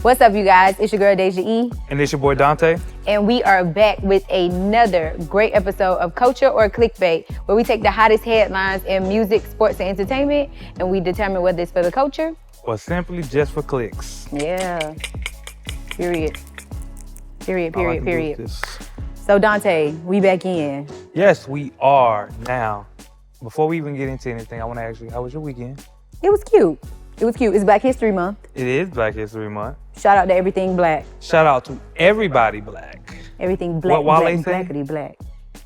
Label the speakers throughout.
Speaker 1: What's up, you guys? It's your girl, Daysha E.
Speaker 2: And it's your boy, Dante.
Speaker 1: And we are back with another great episode of Culture or Clickbait, where we take the hottest headlines in music, sports, and entertainment, and we determine whether it's for the culture
Speaker 2: or simply just for clicks.
Speaker 1: Yeah. Period.
Speaker 2: Period.
Speaker 1: So, Dante, we back in.
Speaker 2: Yes, we are now. Before we even get into anything, I want to ask you, how was your weekend?
Speaker 1: It was cute. It's Black History Month.
Speaker 2: It is Black History Month.
Speaker 1: Shout out to everything black.
Speaker 2: Shout out to everybody black.
Speaker 1: Everything black, blackity black.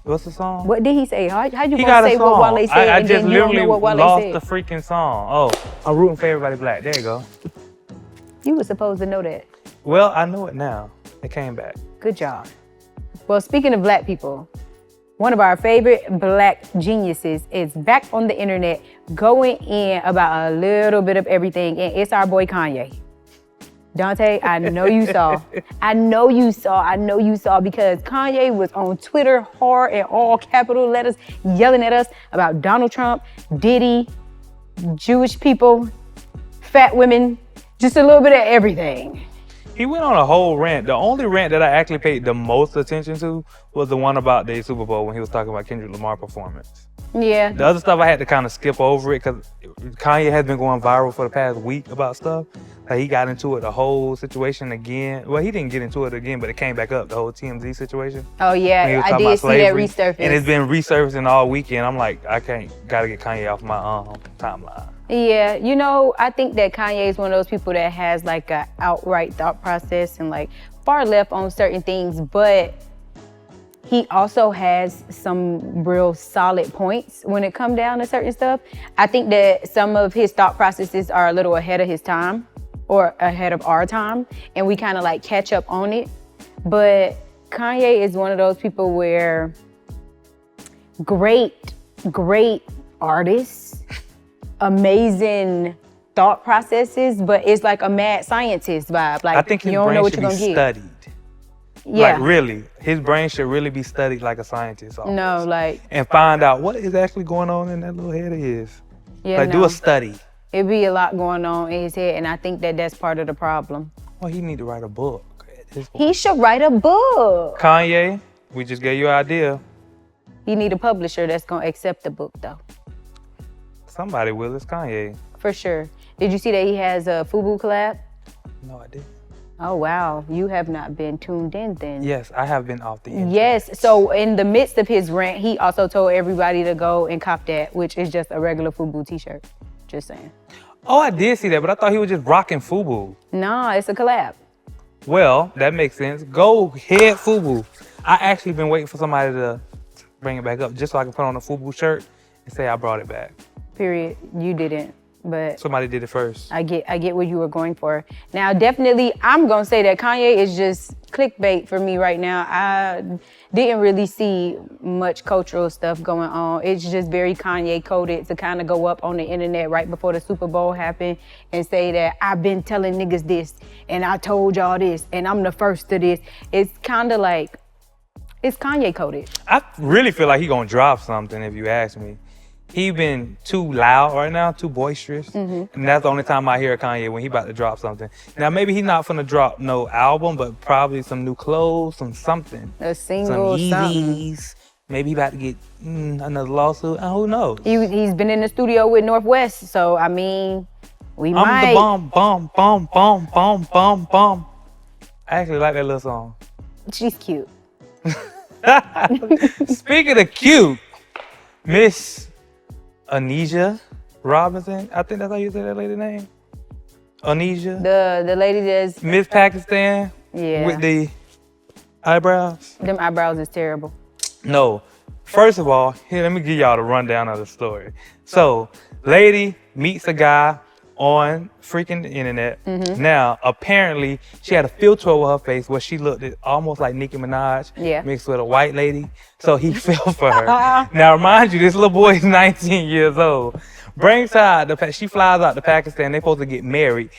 Speaker 2: What's the song?
Speaker 1: What did he say? How you gonna say
Speaker 2: song.
Speaker 1: what Wale said
Speaker 2: I just
Speaker 1: then you don't know
Speaker 2: literally
Speaker 1: what Wale
Speaker 2: lost
Speaker 1: said?
Speaker 2: the freaking song. Oh, I'm rooting for everybody black. There you go.
Speaker 1: You were supposed to know that.
Speaker 2: Well, I know it now. It came back.
Speaker 1: Good job. Well, speaking of black people, one of our favorite black geniuses is back on the internet going in about a little bit of everything, and it's our boy Kanye. Dante, I know you saw. I know you saw because Kanye was on Twitter hard in all capital letters yelling at us about Donald Trump, Diddy, Jewish people, fat women, just a little bit of everything.
Speaker 2: He went on a whole rant. The only rant that I actually paid the most attention to was the one about the Super Bowl when he was talking about Kendrick Lamar's performance.
Speaker 1: Yeah.
Speaker 2: The other stuff I had to kind of skip over it because Kanye has been going viral for the past week about stuff. Like he got into it, the whole situation again. Well, he didn't get into it again, but it came back up, the whole TMZ situation.
Speaker 1: Oh yeah, I did see that resurface.
Speaker 2: And it's been resurfacing all weekend. I'm like, gotta get Kanye off my timeline.
Speaker 1: Yeah, you know, I think that Kanye is one of those people that has like a outright thought process and like far left on certain things, but he also has some real solid points when it comes down to certain stuff. I think that some of his thought processes are a little ahead of his time or ahead of our time, and we kind of like catch up on it. But Kanye is one of those people where great artists, amazing thought processes, but it's like a mad scientist vibe. Like,
Speaker 2: I think his
Speaker 1: you don't
Speaker 2: brain
Speaker 1: know what
Speaker 2: should
Speaker 1: you're
Speaker 2: be
Speaker 1: gonna get.
Speaker 2: studied.
Speaker 1: Yeah.
Speaker 2: Like really, his brain should really be studied like a scientist. Almost.
Speaker 1: No, like.
Speaker 2: And find out what is actually going on in that little head of his.
Speaker 1: Yeah,
Speaker 2: like do a study.
Speaker 1: It'd be a lot going on in his head, and I think that that's part of the problem.
Speaker 2: Well, he need to write a book.
Speaker 1: He should write a book.
Speaker 2: Kanye, we just gave you an idea.
Speaker 1: He need a publisher that's gonna accept the book though.
Speaker 2: Somebody will, it's Kanye.
Speaker 1: For sure. Did you see that he has a FUBU collab?
Speaker 2: No, I didn't.
Speaker 1: Oh wow, you have not been tuned in then.
Speaker 2: Yes, I have been off the internet.
Speaker 1: Yes, so in the midst of his rant, he also told everybody to go and cop that, which is just a regular FUBU t-shirt. Just saying.
Speaker 2: Oh, I did see that, but I thought he was just rocking FUBU.
Speaker 1: Nah, it's a collab.
Speaker 2: Well, that makes sense. Go ahead, FUBU. I actually been waiting for somebody to bring it back up just so I can put on a FUBU shirt and say I brought it back.
Speaker 1: Period. You didn't, but
Speaker 2: somebody did it first.
Speaker 1: I get what you were going for. Now, definitely, I'm gonna say that Kanye is just clickbait for me right now. I didn't really see much cultural stuff going on. It's just very Kanye coded to kind of go up on the internet right before the Super Bowl happened and say that I've been telling niggas this and I told y'all this and I'm the first to this. It's kind of like, it's Kanye coded.
Speaker 2: I really feel like he gonna drop something if you ask me. He been too loud right now, too boisterous. Mm-hmm. And that's the only time I hear Kanye when he about to drop something. Now, maybe he's not finna drop no album, but probably some new clothes, something.
Speaker 1: A single,
Speaker 2: some Yeezys.
Speaker 1: something.
Speaker 2: Maybe he about to get another lawsuit. Who knows?
Speaker 1: He's been in the studio with Northwest, so I mean, we might.
Speaker 2: I'm the bomb. I actually like that little song.
Speaker 1: She's cute.
Speaker 2: Speaking of cute, Miss Anisha Robinson, I think that's how you say that lady's name. Anisha.
Speaker 1: The lady that's
Speaker 2: Miss Pakistan.
Speaker 1: Yeah.
Speaker 2: With the eyebrows.
Speaker 1: Them eyebrows is terrible.
Speaker 2: No. First of all, here, let me give y'all the rundown of the story. So, lady meets a guy on freaking internet. Mm-hmm. Now, apparently, she had a filter over her face where she looked almost like Nicki Minaj mixed with a white lady. So he fell for her. Now, mind you, this little boy is 19 years old. Brings her out, she flies out to Pakistan. They're supposed to get married.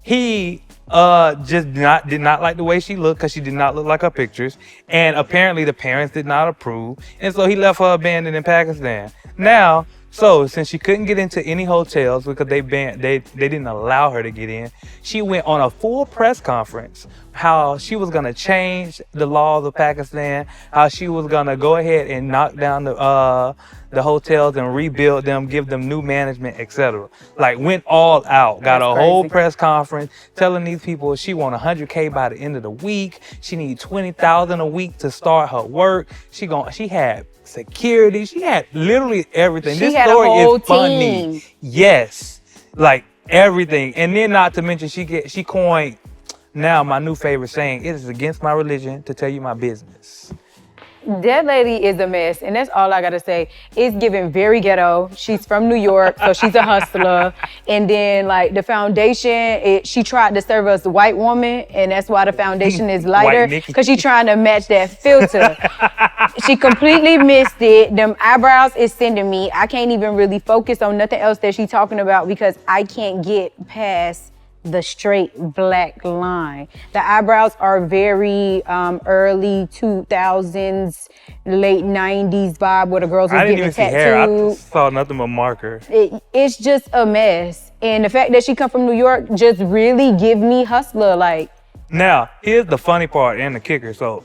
Speaker 2: He just did not like the way she looked because she did not look like her pictures. And apparently the parents did not approve. And so he left her abandoned in Pakistan. Now, So since she couldn't get into any hotels because they didn't allow her to get in, she went on a full press conference how she was gonna change the laws of Pakistan, how she was gonna go ahead and knock down the hotels and rebuild them, give them new management, etc. Like went all out, got
Speaker 1: That's
Speaker 2: a whole
Speaker 1: crazy.
Speaker 2: press conference telling these people she want 100K by the end of the week. She need 20,000 a week to start her work. She had security. She had literally everything.
Speaker 1: She
Speaker 2: This
Speaker 1: had a
Speaker 2: story
Speaker 1: whole
Speaker 2: is funny.
Speaker 1: team.
Speaker 2: Yes, like everything. And then not to mention she coined now my new favorite saying: "It is against my religion to tell you my business."
Speaker 1: That lady is a mess, and that's all I gotta say. It's giving very ghetto. She's from New York, so she's a hustler. And then, like, the foundation, she tried to serve us the white woman, and that's why the foundation is lighter,
Speaker 2: White Nikki.
Speaker 1: because she's trying to match that filter. She completely missed it. Them eyebrows is sending me. I can't even really focus on nothing else that she's talking about because I can't get past the straight black line. The eyebrows are very early 2000s, late 90s vibe where the girls was
Speaker 2: I didn't
Speaker 1: getting
Speaker 2: even see hair. I
Speaker 1: tattooed.
Speaker 2: saw nothing but marker.
Speaker 1: It's just a mess. And the fact that she come from New York just really give me hustler. Like,
Speaker 2: Now, here's the funny part and the kicker. So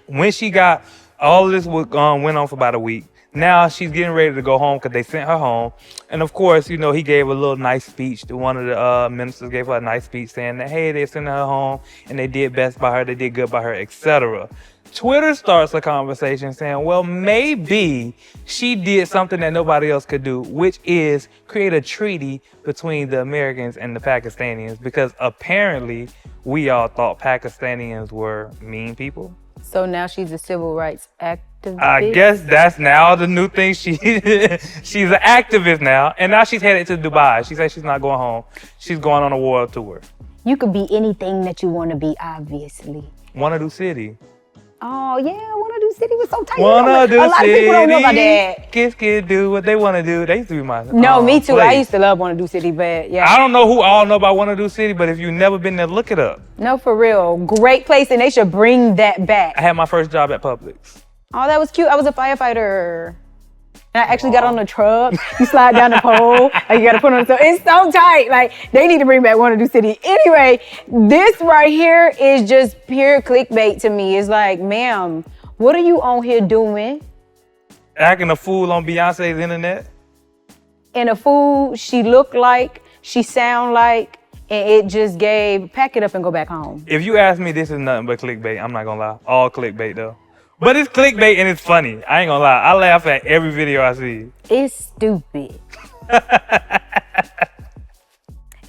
Speaker 2: when she got all of this went on for about a week. Now she's getting ready to go home because they sent her home. And of course, you know, he gave a little nice speech. One of the ministers gave her a nice speech saying that, hey, they sent her home and they did best by her, they did good by her, etc. Twitter starts a conversation saying, well, maybe she did something that nobody else could do, which is create a treaty between the Americans and the Pakistanis, because apparently we all thought Pakistanis were mean people.
Speaker 1: so now she's a civil rights activist.
Speaker 2: I guess that's now the new thing. She's an activist now, and now she's headed to Dubai. She said she's not going home. She's going on a world tour.
Speaker 1: You could be anything that you want to be, obviously.
Speaker 2: Wanna do city.
Speaker 1: Oh yeah, Wanna Do City was so tight.
Speaker 2: Wanna do
Speaker 1: a lot
Speaker 2: city.
Speaker 1: of people don't know about that.
Speaker 2: Kids do what they wanna do. They used to be my
Speaker 1: No, me too. I
Speaker 2: place.
Speaker 1: used to love Wanna Do City, but yeah.
Speaker 2: I don't know who all know about Wanna Do City, but if you've never been there, look it up.
Speaker 1: No, for real. Great place, and they should bring that back.
Speaker 2: I had my first job at Publix.
Speaker 1: Oh, that was cute. I was a firefighter. And I actually got on the truck. You slide down the pole. Like, you gotta put on the. It's so tight. Like, they need to bring back Wanna Do City. Anyway, this right here is just pure clickbait to me. It's like, ma'am, what are you on here doing?
Speaker 2: Acting a fool on Beyonce's internet.
Speaker 1: And a fool she looked like, she sound like, and it just gave, pack it up and go back home.
Speaker 2: If you ask me, this is nothing but clickbait. I'm not gonna lie. All clickbait though. But it's clickbait and it's funny. I ain't gonna lie. I laugh at every video I see.
Speaker 1: It's stupid.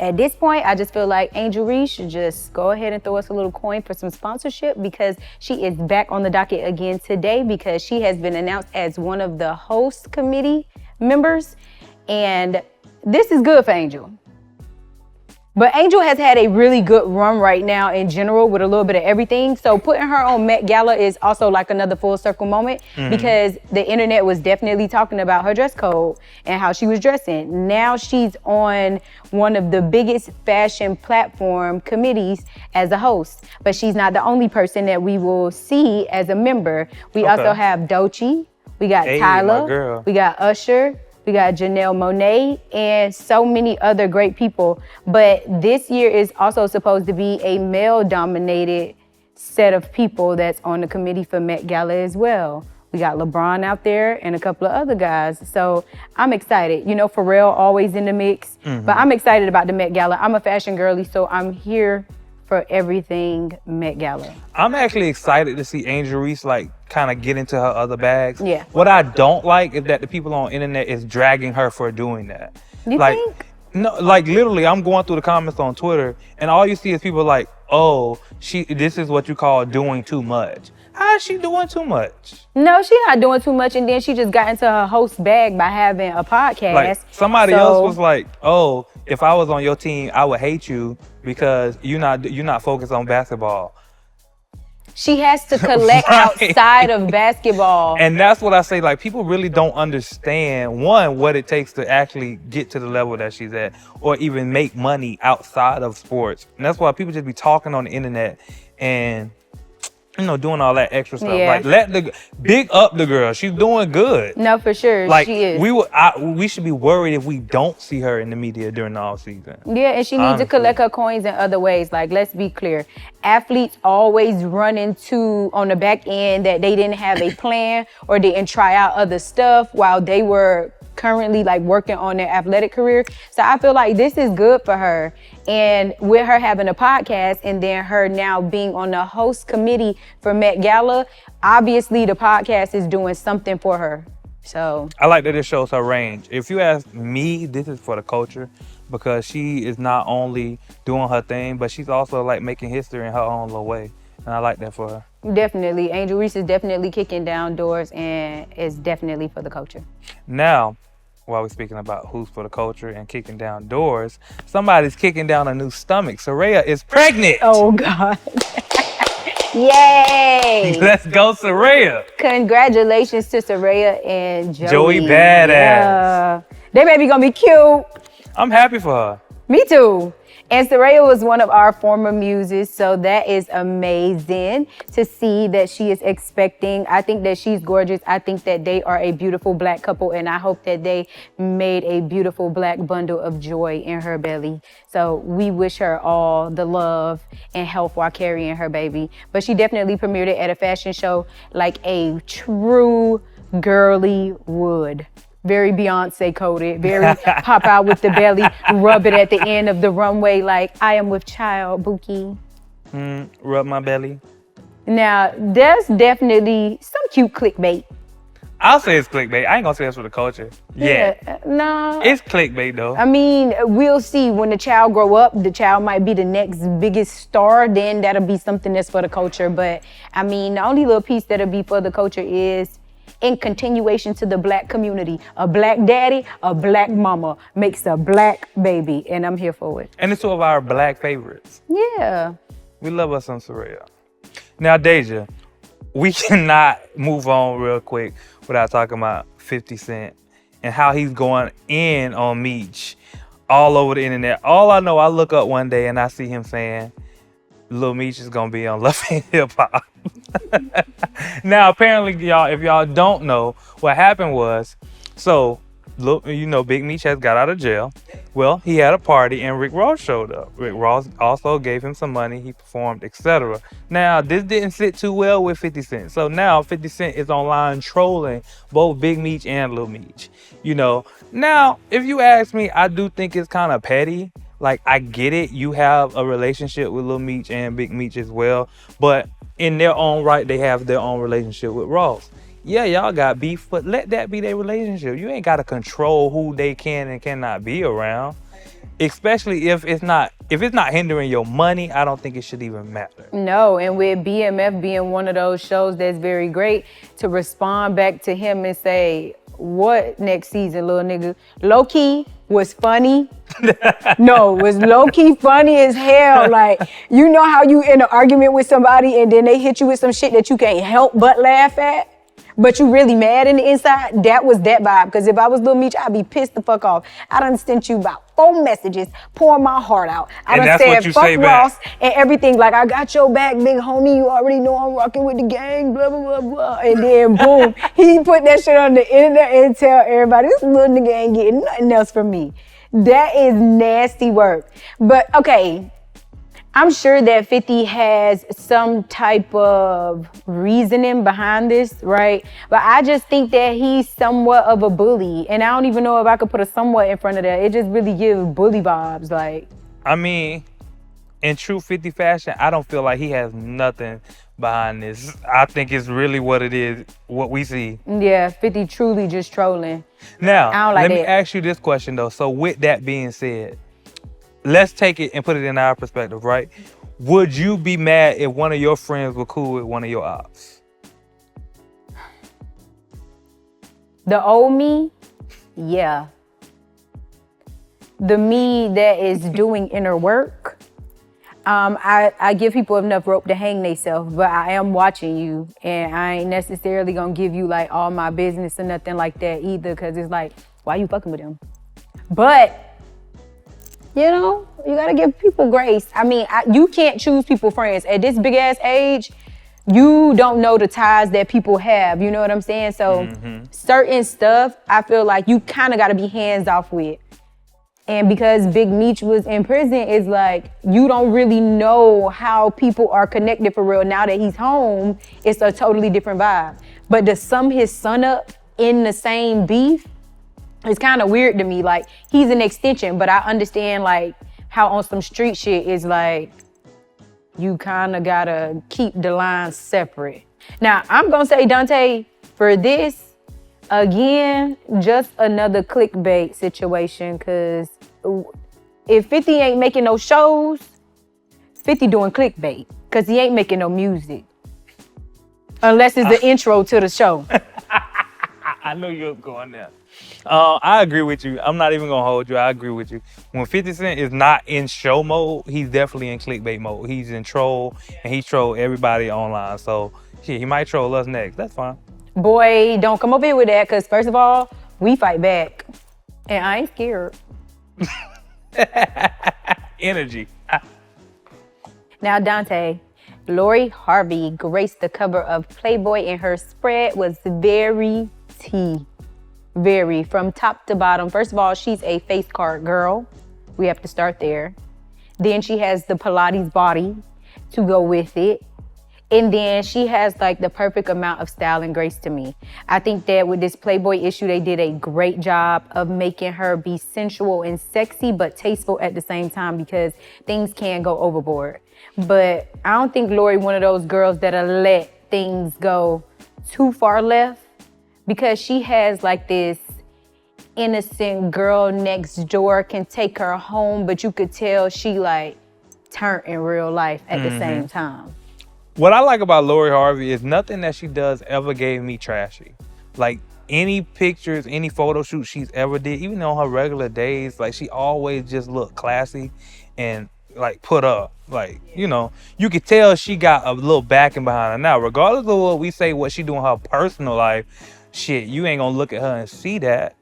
Speaker 1: At this point, I just feel like Angel Reese should just go ahead and throw us a little coin for some sponsorship, because she is back on the docket again today because she has been announced as one of the host committee members. And this is good for Angel. But Angel has had a really good run right now in general with a little bit of everything. So putting her on Met Gala is also like another full circle moment, because the internet was definitely talking about her dress code and how she was dressing. Now she's on one of the biggest fashion platform committees as a host. But she's not the only person that we will see as a member. We also have Doechii, we got
Speaker 2: Hey, my girl.
Speaker 1: Tyler, we got Usher, we got Janelle Monáe, and so many other great people. But this year is also supposed to be a male-dominated set of people that's on the committee for Met Gala as well. We got LeBron out there and a couple of other guys. So I'm excited. You know, Pharrell always in the mix. But I'm excited about the Met Gala. I'm a fashion girly, so I'm here for everything Met Gala.
Speaker 2: I'm actually excited to see Angel Reese like kind of get into her other bags.
Speaker 1: Yeah.
Speaker 2: What I don't like is that the people on internet is dragging her for doing that.
Speaker 1: You
Speaker 2: like,
Speaker 1: think?
Speaker 2: No, like literally, I'm going through the comments on Twitter, and all you see is people like, "Oh, this is what you call doing too much." How is she doing too much?
Speaker 1: No, she's not doing too much, and then she just got into her host bag by having a podcast.
Speaker 2: Like somebody
Speaker 1: So-
Speaker 2: else was like, "Oh, if I was on your team, I would hate you because you're not focused on basketball."
Speaker 1: She has to collect
Speaker 2: Right.
Speaker 1: outside of basketball.
Speaker 2: And that's what I say, like, people really don't understand, one, what it takes to actually get to the level that she's at, or even make money outside of sports. And that's why people just be talking on the internet, and doing all that extra stuff.
Speaker 1: Yeah.
Speaker 2: Like, big up the girl. She's doing good.
Speaker 1: No, for sure,
Speaker 2: Like,
Speaker 1: she is.
Speaker 2: we should be worried if we don't see her in the media during the off season.
Speaker 1: Yeah, and she needs
Speaker 2: Honestly.
Speaker 1: to collect her coins in other ways. Like, let's be clear. Athletes always run into on the back end that they didn't have a plan or didn't try out other stuff while they were currently like working on their athletic career. So I feel like this is good for her. And with her having a podcast and then her now being on the host committee for Met Gala, obviously the podcast is doing something for her. So
Speaker 2: I like that it shows her range. If you ask me, this is for the culture because she is not only doing her thing, but she's also like making history in her own little way. And I like that for her.
Speaker 1: definitely, Angel Reese is definitely kicking down doors and is definitely for the culture.
Speaker 2: Now, while we're speaking about who's for the culture and kicking down doors, somebody's kicking down a new stomach. Serayah is pregnant.
Speaker 1: Oh God. Yay!
Speaker 2: Let's go, Serayah.
Speaker 1: Congratulations to Serayah and Joey.
Speaker 2: Joey badass.
Speaker 1: They baby gonna be cute.
Speaker 2: I'm happy for her.
Speaker 1: Me too. And Serayah was one of our former muses, so that is amazing to see that she is expecting. I think that she's gorgeous. I think that they are a beautiful black couple, and I hope that they made a beautiful black bundle of joy in her belly. So we wish her all the love and health while carrying her baby. But she definitely premiered it at a fashion show like a true girly would. Very Beyonce coded, very pop out with the belly, rub it at the end of the runway like, I am with child, Bookie.
Speaker 2: Rub my belly.
Speaker 1: Now, there's definitely some cute clickbait.
Speaker 2: I'll say it's clickbait. I ain't gonna say that's for the culture. Yeah.
Speaker 1: No.
Speaker 2: It's clickbait though.
Speaker 1: I mean, we'll see when the child grow up, the child might be the next biggest star, then that'll be something that's for the culture. But I mean, the only little piece that'll be for the culture is in continuation to the black community. A black daddy, a black mama makes a black baby, and I'm here for it.
Speaker 2: And it's two of our black favorites.
Speaker 1: Yeah.
Speaker 2: We love us some Serayah. Now, Daysha, we cannot move on real quick without talking about 50 Cent and how he's going in on Meech all over the internet. All I know, I look up one day and I see him saying, Lil Meech is gonna be on Love and Hip Hop. Now, apparently, y'all, if y'all don't know, what happened was, so, Big Meech has got out of jail. Well, he had a party and Rick Ross showed up. Rick Ross also gave him some money, he performed, etc. Now, this didn't sit too well with 50 Cent. So now 50 Cent is online trolling both Big Meech and Lil Meech. Now, if you ask me, I do think it's kind of petty. Like, I get it. You have a relationship with Lil Meech and Big Meech as well. But in their own right, they have their own relationship with Ross. Yeah, y'all got beef, but let that be their relationship. You ain't got to control who they can and cannot be around. Especially if it's not hindering your money, I don't think it should even matter.
Speaker 1: No, and with BMF being one of those shows that's very great, to respond back to him and say, what next season, little nigga? Low-key was funny. No, it was low-key funny as hell. Like, you know how you in an argument with somebody and then they hit you with some shit that you can't help but laugh at? But you really mad in the inside? That was that vibe. Because if I was Lil Meech, I'd be pissed the fuck off. I done sent you about 4 messages, pouring my heart out. I done said fuck Ross and everything. Like, I got your back, big homie. You already know I'm rocking with the gang, blah, blah, blah, blah. And then boom, he put that shit on the internet and tell everybody, this little nigga ain't getting nothing else from me. That is nasty work. But okay, I'm sure that 50 has some type of reasoning behind this, right? But I just think that he's somewhat of a bully. And I don't even know if I could put a somewhat in front of that. It just really gives bully vibes, like.
Speaker 2: I mean, in true 50 fashion, I don't feel like he has nothing behind this. I think it's really what it is, what we see.
Speaker 1: Yeah, 50 truly just trolling.
Speaker 2: Now,
Speaker 1: I don't like
Speaker 2: let me
Speaker 1: that.
Speaker 2: ask you this question though. So with that being said, let's take it and put it in our perspective, right? Would you be mad if one of your friends were cool with one of your ops?
Speaker 1: The old me, yeah. The me that is doing inner work, I give people enough rope to hang themselves, but I am watching you, and I ain't necessarily gonna give you like all my business or nothing like that either, because it's like, why you fucking with them? But you gotta give people grace. I mean, you can't choose people friends. At this big ass age, you don't know the ties that people have. You know what I'm saying? So certain stuff, I feel like you kind of got to be hands off with. And because Big Meech was in prison, it's like you don't really know how people are connected for real. Now that he's home, it's a totally different vibe. But to sum his son up in the same beef, it's kind of weird to me. Like, he's an extension, but I understand like how on some street shit is like, you kind of gotta keep the lines separate. Now, I'm gonna say, Dante, for this, again, just another clickbait situation, because if 50 ain't making no shows, 50 doing clickbait, because he ain't making no music. Unless it's the intro to the show.
Speaker 2: I knew you was going there. I agree with you. I'm not even gonna hold you. I agree with you. When 50 Cent is not in show mode, he's definitely in clickbait mode. He's in troll, and he troll everybody online. So shit, he might troll us next. That's fine.
Speaker 1: Boy, don't come over here with that, because first of all, we fight back. And I ain't scared.
Speaker 2: Energy.
Speaker 1: Now, Dante, Lori Harvey graced the cover of Playboy, and her spread was very tea. Very, from top to bottom. First of all, she's a face card girl. We have to start there. Then she has the Pilates body to go with it. And then she has like the perfect amount of style and grace to me. I think that with this Playboy issue, they did a great job of making her be sensual and sexy, but tasteful at the same time, because things can go overboard. But I don't think Lori one of those girls that'll let things go too far left, because she has like this innocent girl next door, can take her home, but you could tell she like turned in real life at the same time.
Speaker 2: What I like about Lori Harvey is nothing that she does ever gave me trashy. Like, any pictures, any photo shoots she's ever did, even on her regular days, like, she always just looked classy and like put up. Like, you know, you could tell she got a little backing behind her. Now, regardless of what we say, what she do in her personal life, shit, you ain't gonna look at her and see that.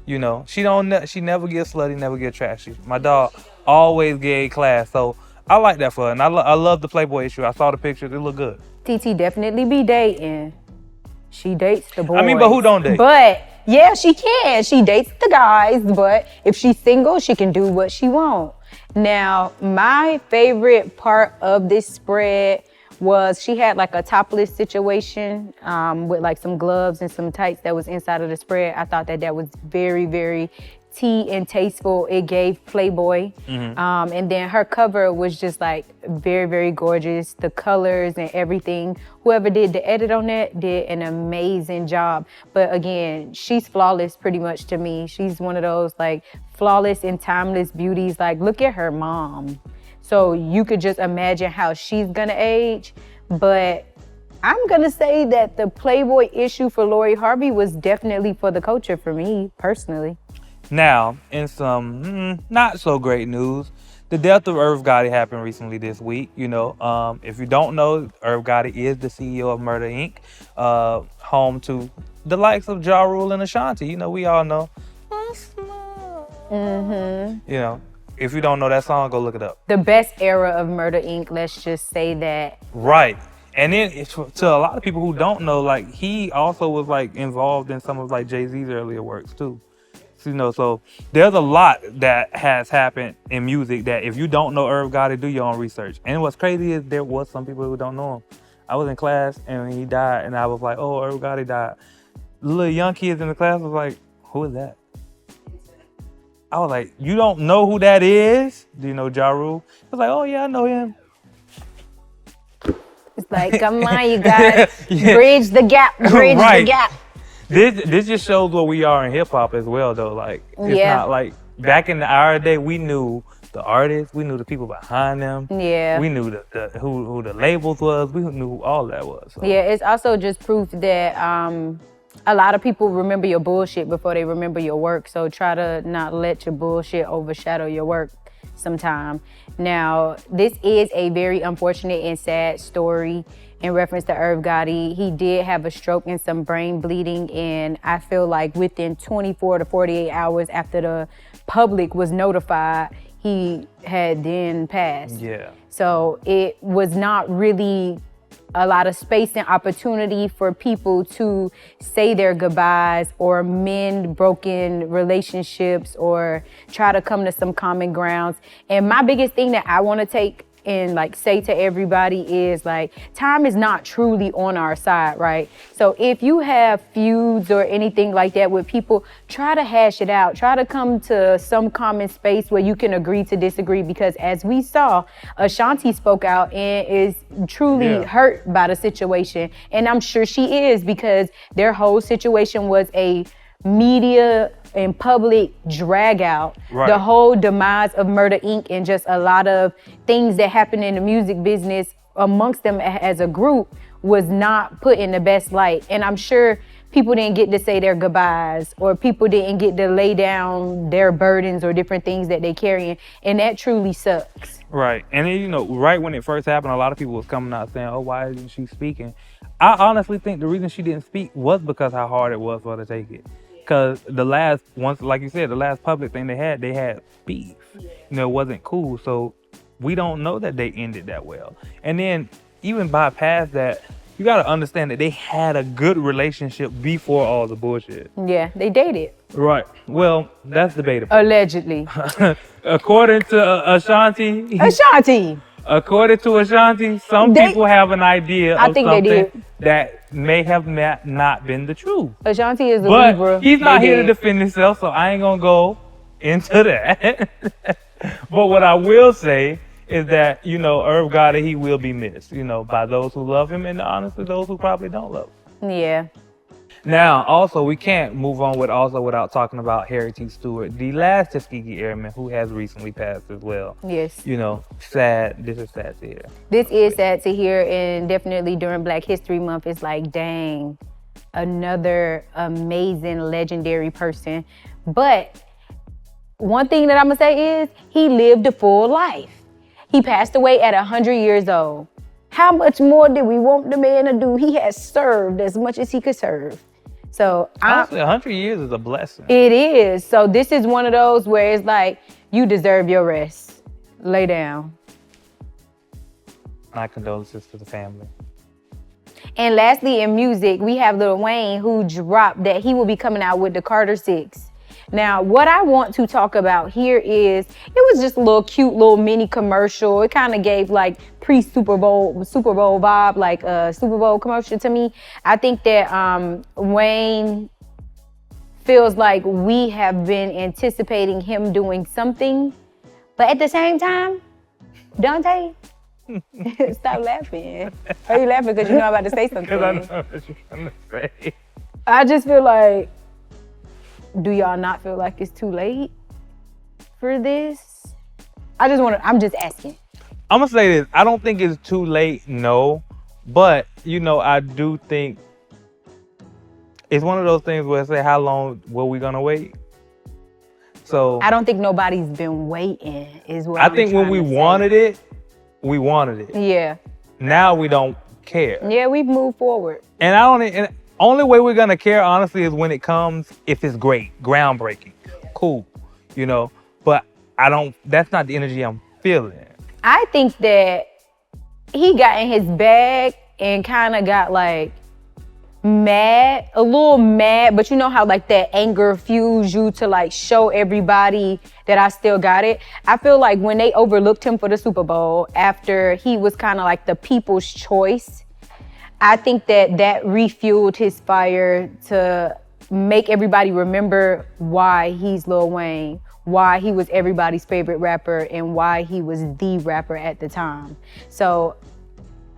Speaker 2: You know, she never get slutty, never get trashy. My dog always gave class, so I like that for her, and I love the Playboy issue. I saw the pictures; it look good.
Speaker 1: TT definitely be dating. She dates the boys.
Speaker 2: I mean, but who don't date?
Speaker 1: But yeah, she can. She dates the guys, but if she's single, she can do what she wants. Now, my favorite part of this spread was she had like a topless situation with like some gloves and some tights that was inside of the spread. I thought that was very, very tea and tasteful. It gave Playboy. And then her cover was just like very, very gorgeous. The colors and everything. Whoever did the edit on that did an amazing job. But again, she's flawless pretty much to me. She's one of those like flawless and timeless beauties. Like, look at her mom. So you could just imagine how she's gonna age. But I'm gonna say that the Playboy issue for Lori Harvey was definitely for the culture for me, personally.
Speaker 2: Now, in some not so great news, the death of Irv Gotti happened recently this week. You know, if you don't know, Irv Gotti is the CEO of Murder Inc., home to the likes of Ja Rule and Ashanti. You know, we all know. You know, if you don't know that song, go look it up.
Speaker 1: The best era of Murder Inc., let's just say that.
Speaker 2: Right. And then to a lot of people who don't know, like, he also was like involved in some of like Jay-Z's earlier works too. So, you know, so there's a lot that has happened in music that if you don't know Irv Gotti, do your own research. And what's crazy is there was some people who don't know him. I was in class and he died, and I was like, oh, Irv Gotti died. Little young kids in the class was like, who is that? I was like, you don't know who that is? Do you know Ja Rule? I was like, oh yeah, I know him.
Speaker 1: It's like, come on, you guys, bridge the gap, bridge the gap.
Speaker 2: This just shows where we are in hip hop as well, though. Like, it's not like back in our day, we knew the artists, we knew the people behind them.
Speaker 1: Yeah.
Speaker 2: We knew who the labels was. We knew who all that was. So.
Speaker 1: Yeah, it's also just proof that a lot of people remember your bullshit before they remember your work. So try to not let your bullshit overshadow your work sometime. Now, this is a very unfortunate and sad story in reference to Irv Gotti. He did have a stroke and some brain bleeding, and I feel like within 24 to 48 hours after the public was notified, he had then passed.
Speaker 2: Yeah.
Speaker 1: So it was not really a lot of space and opportunity for people to say their goodbyes or mend broken relationships or try to come to some common grounds. And my biggest thing that I want to take and like say to everybody is like, time is not truly on our side, right? So if you have feuds or anything like that with people, try to hash it out. Try to come to some common space where you can agree to disagree, because as we saw, Ashanti spoke out and is truly hurt by the situation. And I'm sure she is, because their whole situation was a media and public drag out.
Speaker 2: Right.
Speaker 1: The whole demise of Murder Inc. and just a lot of things that happen in the music business amongst them as a group was not put in the best light. And I'm sure people didn't get to say their goodbyes, or people didn't get to lay down their burdens or different things that they carrying. And that truly sucks.
Speaker 2: Right. And then, you know, right when it first happened, a lot of people was coming out saying, oh, why isn't she speaking? I honestly think the reason she didn't speak was because how hard it was for her to take it. Because like you said, the last public thing they had beef. You know, it wasn't cool. So we don't know that they ended that well. And then even bypass that, you got to understand that they had a good relationship before all the bullshit.
Speaker 1: Yeah, they dated.
Speaker 2: Right. Well, that's debatable.
Speaker 1: Allegedly.
Speaker 2: According to Ashanti. According to Ashanti, some people have an idea of something that may have not been the truth.
Speaker 1: Ashanti is a
Speaker 2: but
Speaker 1: Libra.
Speaker 2: He's not here to defend himself, so I ain't gonna go into that. But what I will say is that, you know, Irv Gotti, he will be missed, you know, by those who love him and honestly those who probably don't love him.
Speaker 1: Yeah.
Speaker 2: Now, also, we can't move on without talking about Harry T. Stewart, the last Tuskegee Airman, who has recently passed as well.
Speaker 1: Yes.
Speaker 2: You know, sad. This is sad to hear.
Speaker 1: This is sad to hear, and definitely during Black History Month, it's like, dang, another amazing, legendary person. But one thing that I'm gonna say is he lived a full life. He passed away at 100 years old. How much more did we want the man to do? He has served as much as he could serve. So
Speaker 2: honestly, 100 years is a blessing.
Speaker 1: It is. So this is one of those where it's like, you deserve your rest. Lay down.
Speaker 2: My condolences to the family.
Speaker 1: And lastly, in music, we have Lil Wayne, who dropped that he will be coming out with the Carter 6. Now, what I want to talk about here is, it was just a little cute little mini commercial. It kind of gave like pre-Super Bowl vibe, like a Super Bowl commercial to me. I think that Wayne feels like we have been anticipating him doing something, but at the same time, Dante, stop laughing. Are you laughing because you know I'm about to say something?
Speaker 2: Because I know what you're trying to say.
Speaker 1: I just feel like, do y'all not feel like it's too late for this? I'm just asking.
Speaker 2: I'm gonna say this. I don't think it's too late, no. But, you know, I do think it's one of those things where I say, how long were we gonna wait? So
Speaker 1: I don't think nobody's been waiting, is what
Speaker 2: I think when we wanted it, we wanted it.
Speaker 1: Yeah.
Speaker 2: Now we don't care.
Speaker 1: Yeah, we've moved forward.
Speaker 2: And only way we're gonna care, honestly, is when it comes, if it's great, groundbreaking, cool, you know. But that's not the energy I'm feeling.
Speaker 1: I think that he got in his bag and kind of got like mad, a little mad, but you know how like that anger fuels you to like show everybody that I still got it. I feel like when they overlooked him for the Super Bowl after he was kind of like the people's choice, I think that refueled his fire to make everybody remember why he's Lil Wayne, why he was everybody's favorite rapper, and why he was the rapper at the time. So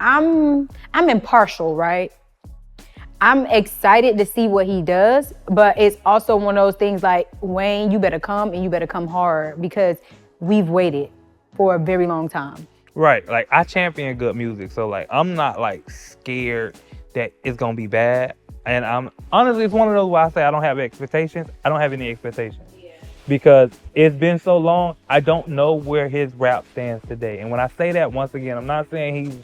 Speaker 1: I'm impartial, right? I'm excited to see what he does, but it's also one of those things like, Wayne, you better come, and you better come hard, because we've waited for a very long time.
Speaker 2: Right, like I champion good music, so like I'm not like scared that it's gonna be bad. And I'm honestly, it's one of those where I say I don't have expectations. I don't have any expectations because it's been so long. I don't know where his rap stands today. And when I say that, once again, I'm not saying he's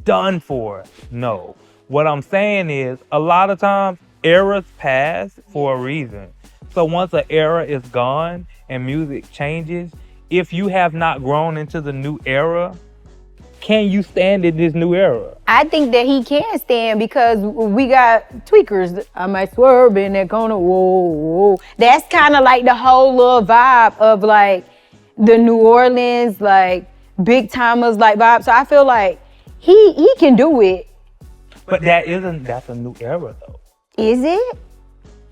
Speaker 2: done for. No, what I'm saying is a lot of times eras pass for a reason. So once an era is gone and music changes, if you have not grown into the new era, can you stand in this new era?
Speaker 1: I think that he can stand because we got tweakers. I might swerve in that corner. Whoa, whoa. That's kind of like the whole little vibe of like the New Orleans, like big timers like vibe. So I feel like he can do it.
Speaker 2: But that's a new era though.
Speaker 1: Is it?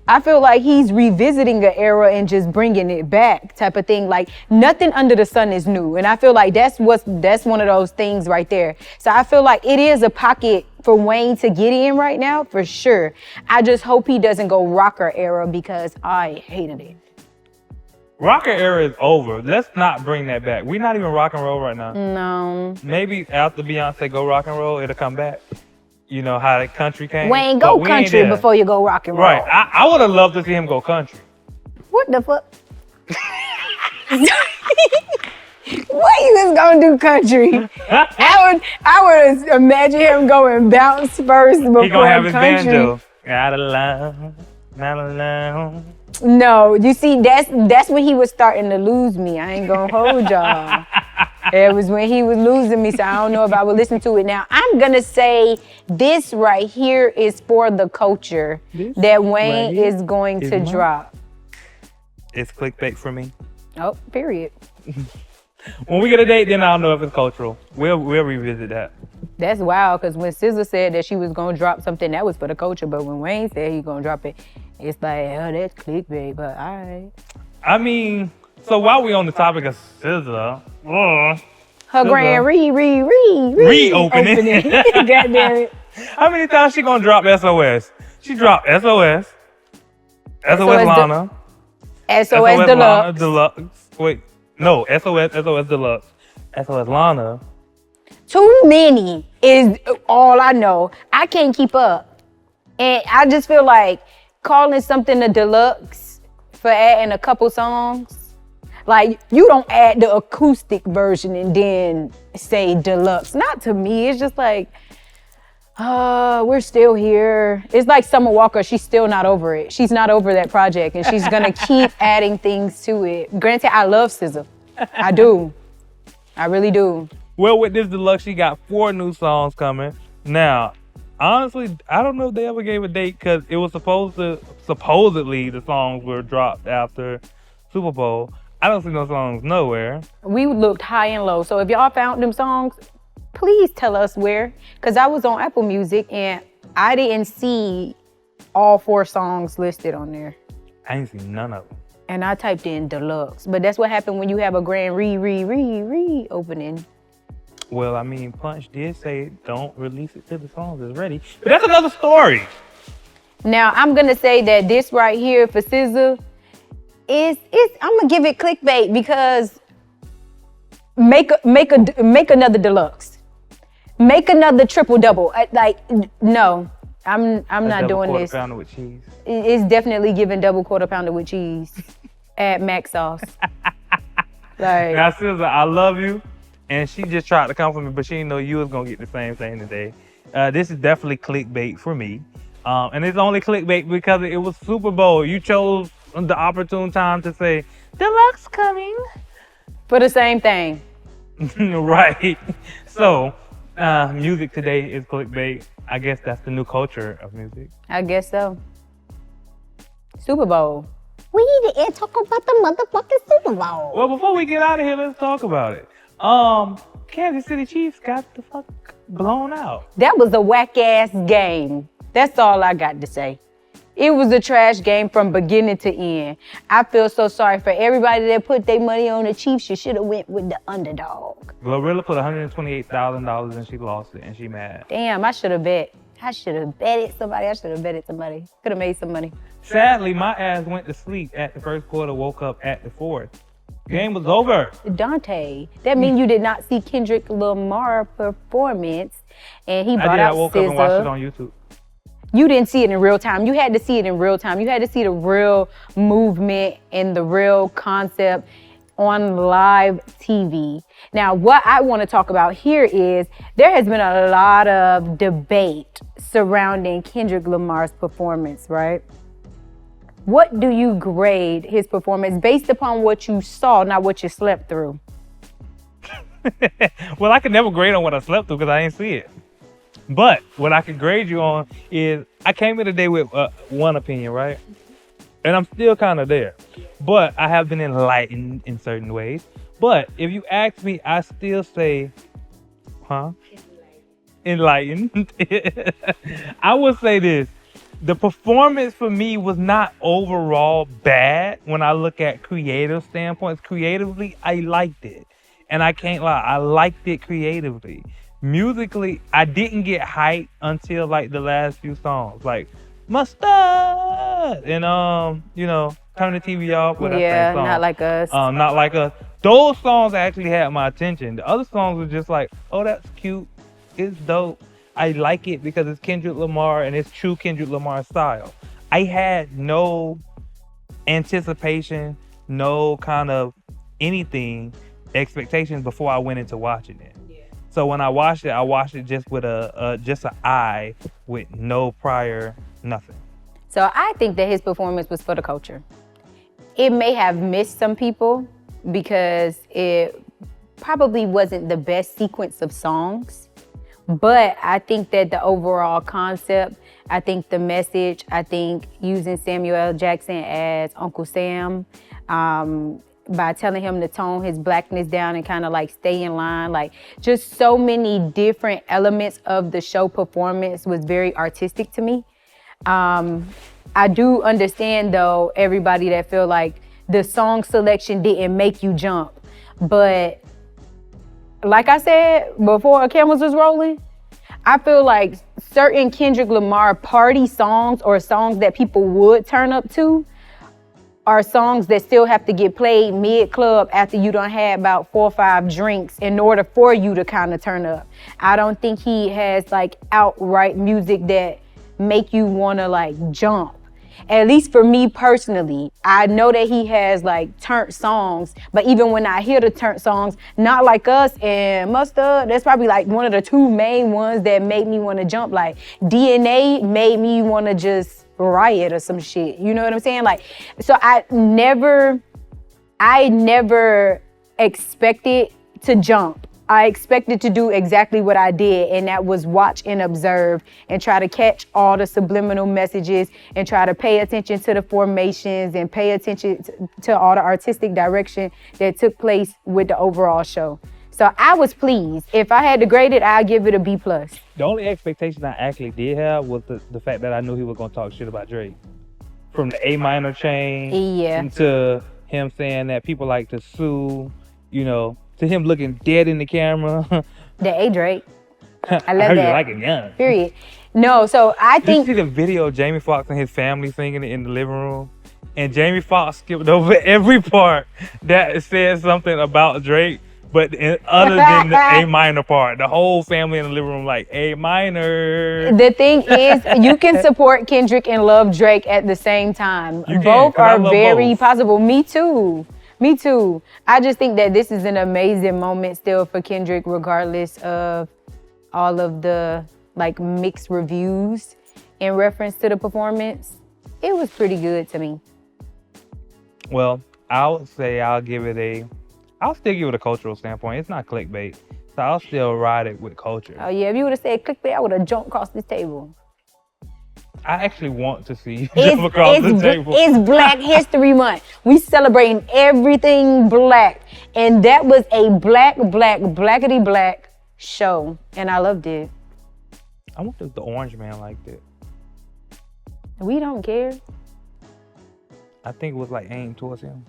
Speaker 1: I feel like he's revisiting an era and just bringing it back type of thing. Like nothing under the sun is new. And I feel like that's one of those things right there. So I feel like it is a pocket for Wayne to get in right now for sure. I just hope he doesn't go rocker era because I hated it.
Speaker 2: Rocker era is over. Let's not bring that back. We're not even rock and roll right now.
Speaker 1: No.
Speaker 2: Maybe after Beyonce go rock and roll, it'll come back. You know how the country came.
Speaker 1: Wayne, go country before you go rock and roll.
Speaker 2: Right. I would have loved to see him go country.
Speaker 1: What the fuck? What you was gonna do country? I would imagine him going bounce first before
Speaker 2: He gonna have his
Speaker 1: country.
Speaker 2: banjo. Out of line, not alone.
Speaker 1: No, you see, that's when he was starting to lose me. I ain't gonna hold y'all. It was when he was losing me, so I don't know if I would listen to it now. I'm gonna say this right here is for the culture that Wayne is going to drop.
Speaker 2: It's clickbait for me.
Speaker 1: Oh, period.
Speaker 2: When we get a date, then I'll know if it's cultural. We'll revisit that.
Speaker 1: That's wild, because when SZA said that she was gonna drop something, that was for the culture, but when Wayne said he's gonna drop it, it's like, oh, that's clickbait, but all right.
Speaker 2: I mean, so while we on the topic of SZA,
Speaker 1: Her grand reopening. God damn it.
Speaker 2: How many times she gonna drop SOS? She dropped SOS, SOS LANA,
Speaker 1: SOS Deluxe.
Speaker 2: Deluxe. Wait, no, SOS Deluxe, SOS LANA.
Speaker 1: Too many is all I know. I can't keep up. And I just feel like calling something a deluxe for adding a couple songs, like you don't add the acoustic version and then say deluxe. Not to me. It's just like, we're still here. It's like Summer Walker. She's still not over it. She's not over that project, and she's gonna keep adding things to it. Granted, I love SZA. I do. I really do.
Speaker 2: Well, with this deluxe, she got 4 new songs coming. Now, honestly, I don't know if they ever gave a date because it was supposedly the songs were dropped after Super Bowl. I don't see no songs nowhere.
Speaker 1: We looked high and low. So if y'all found them songs, please tell us where. Because I was on Apple Music and I didn't see all 4 songs listed on there.
Speaker 2: I ain't seen none of them.
Speaker 1: And I typed in deluxe. But that's what happened when you have a grand reopening.
Speaker 2: Well, I mean, Punch did say don't release it till the songs is ready. But that's another story.
Speaker 1: Now, I'm going to say that this right here for SZA I'm going to give it clickbait because make another deluxe. Make another triple double. No, I'm not doing this.
Speaker 2: Double quarter pounder with cheese.
Speaker 1: It's definitely giving double quarter pounder with cheese. Add mac sauce. Like,
Speaker 2: now, SZA, I love you. And she just tried to compliment, but she didn't know you was going to get the same thing today. This is definitely clickbait for me. And it's only clickbait because it was Super Bowl. You chose the opportune time to say, deluxe coming.
Speaker 1: For the same thing.
Speaker 2: Right. So, music today is clickbait. I guess that's the new culture of music.
Speaker 1: I guess so. Super Bowl. We didn't talk about the motherfucking Super Bowl.
Speaker 2: Well, before we get out of here, let's talk about it. Kansas City Chiefs got the fuck blown out.
Speaker 1: That was a whack-ass game. That's all I got to say. It was a trash game from beginning to end. I feel so sorry for everybody that put their money on the Chiefs. You should have went with the underdog.
Speaker 2: Glorilla put $128,000 and she lost it and she mad.
Speaker 1: Damn, I should have bet. I should have betted somebody. Could have made some money.
Speaker 2: Sadly, my ass went to sleep at the first quarter, woke up at the fourth. Game was over.
Speaker 1: Dante, that means you did not see Kendrick Lamar performance, and he brought out SZA.
Speaker 2: I woke up and watched it on YouTube.
Speaker 1: You didn't see it in real time. You had to see it in real time. You had to see the real movement and the real concept on live TV. Now, what I want to talk about here is there has been a lot of debate surrounding Kendrick Lamar's performance, right? What do you grade his performance based upon what you saw, not what you slept through?
Speaker 2: Well, I could never grade on what I slept through because I ain't see it. But what I could grade you on is I came in today with one opinion, right? And I'm still kind of there. But I have been enlightened in certain ways. But if you ask me, I still say, enlightened. I would say this. The performance for me was not overall bad when I look at creative standpoints. Creatively, I liked it. And I can't lie, I liked it creatively. Musically, I didn't get hyped until like the last few songs. Like Mustard and Turn the TV Off.
Speaker 1: Yeah, Not Like Us.
Speaker 2: Not Like Us. Those songs actually had my attention. The other songs were just like, oh, that's cute. It's dope. I like it because it's Kendrick Lamar and it's true Kendrick Lamar style. I had no anticipation, no kind of anything, expectations before I went into watching it. Yeah. So when I watched it just with just an eye with no prior nothing.
Speaker 1: So I think that his performance was for the culture. It may have missed some people because it probably wasn't the best sequence of songs. But I think that the overall concept, I think the message, I think using Samuel L. Jackson as Uncle Sam, by telling him to tone his blackness down and kind of like stay in line, like just so many different elements of the show performance was very artistic to me. I do understand though, everybody that feel like the song selection didn't make you jump, but like I said before cameras was rolling, I feel like certain Kendrick Lamar party songs or songs that people would turn up to are songs that still have to get played mid-club after you done had about 4 or 5 drinks in order for you to kind of turn up. I don't think he has like outright music that make you want to like jump. At least for me personally, I know that he has like turnt songs, but even when I hear the turnt songs, Not Like Us and Mustard, that's probably like one of the 2 main ones that made me want to jump. Like DNA made me want to just riot or some shit. You know what I'm saying? Like, so I never expected to jump. I expected to do exactly what I did, and that was watch and observe and try to catch all the subliminal messages and try to pay attention to the formations and pay attention to all the artistic direction that took place with the overall show. So I was pleased. If I had to grade it, I'd give it a B+.
Speaker 2: The only expectation I actually did have was the fact that I knew he was going to talk shit about Drake. From the A minor chain to him saying that people like to sue, to him looking dead in the camera.
Speaker 1: The A Drake. I love
Speaker 2: I heard
Speaker 1: that.
Speaker 2: You like it young.
Speaker 1: Period. No, so I think.
Speaker 2: Did you see the video of Jamie Foxx and his family singing it in the living room? And Jamie Foxx skipped over every part that said something about Drake, but other than the A minor part. The whole family in the living room like, A minor.
Speaker 1: The thing is, you can support Kendrick and love Drake at the same time.
Speaker 2: You
Speaker 1: both
Speaker 2: can,
Speaker 1: are very possible. Me too. I just think that this is an amazing moment still for Kendrick, regardless of all of the like mixed reviews in reference to the performance. It was pretty good to me.
Speaker 2: Well, I would say I'll still give it a cultural standpoint. It's not clickbait, so I'll still ride it with culture.
Speaker 1: Oh yeah, if you would have said clickbait, I would have jumped across this table.
Speaker 2: I actually want to see you jump across the table.
Speaker 1: It's Black History Month. We celebrating everything black. And that was a blackity black show. And I loved it.
Speaker 2: I wonder if the Orange Man liked it.
Speaker 1: We don't care.
Speaker 2: I think it was like aimed towards him.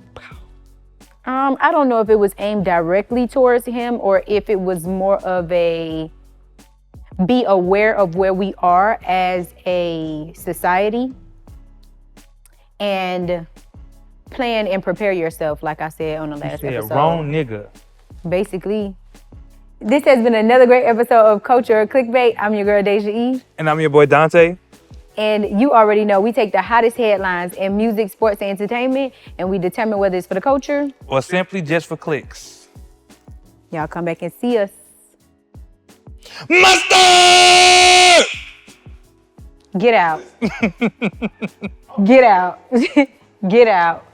Speaker 1: I don't know if it was aimed directly towards him or if it was more of a be aware of where we are as a society and plan and prepare yourself, like I said on the last episode.
Speaker 2: Wrong nigga.
Speaker 1: Basically. This has been another great episode of Culture or Clickbait. I'm your girl, Daysha E.
Speaker 2: And I'm your boy, Dante.
Speaker 1: And you already know we take the hottest headlines in music, sports, and entertainment, and we determine whether it's for the culture
Speaker 2: or simply just for clicks.
Speaker 1: Y'all come back and see us.
Speaker 2: Mustard!
Speaker 1: Get out. Get out. Get out.